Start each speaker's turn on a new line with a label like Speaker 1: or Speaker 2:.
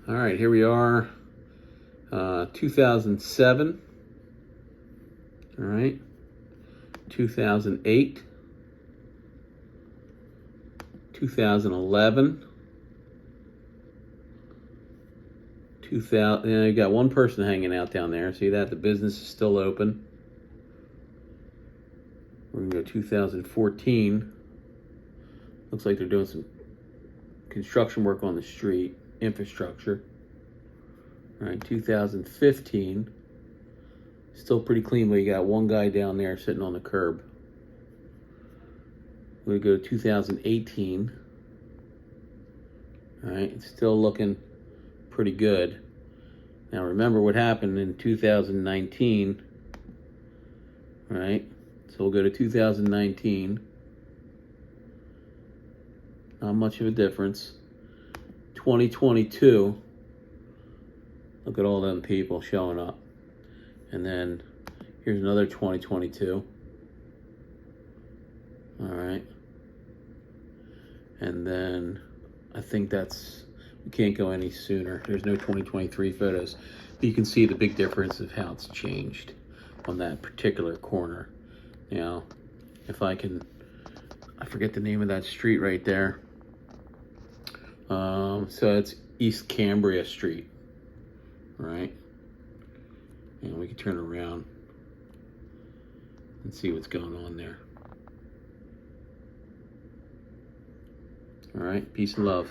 Speaker 1: All right, here we are, 2007, all right, 2008, 2011, 2000, you got one person hanging out down there. See that? The business is still open. We're gonna go 2014. Looks like they're doing some construction work on the street, infrastructure. All right, 2015. Still pretty clean, but you got one guy down there sitting on the curb. We're gonna go to 2018. All right, it's still looking pretty good. Now remember what happened in 2019. All right, so we'll go to 2019. Not much of a difference. 2022. Look at all them people showing up. And then here's another 2022. All right. And then I think we can't go any sooner. There's no 2023 photos. But you can see the big difference of how it's changed on that particular corner. Now, if I forget the name of that street right there. So it's East Cambria Street, right? And we can turn around and see what's going on there. All right, peace and love.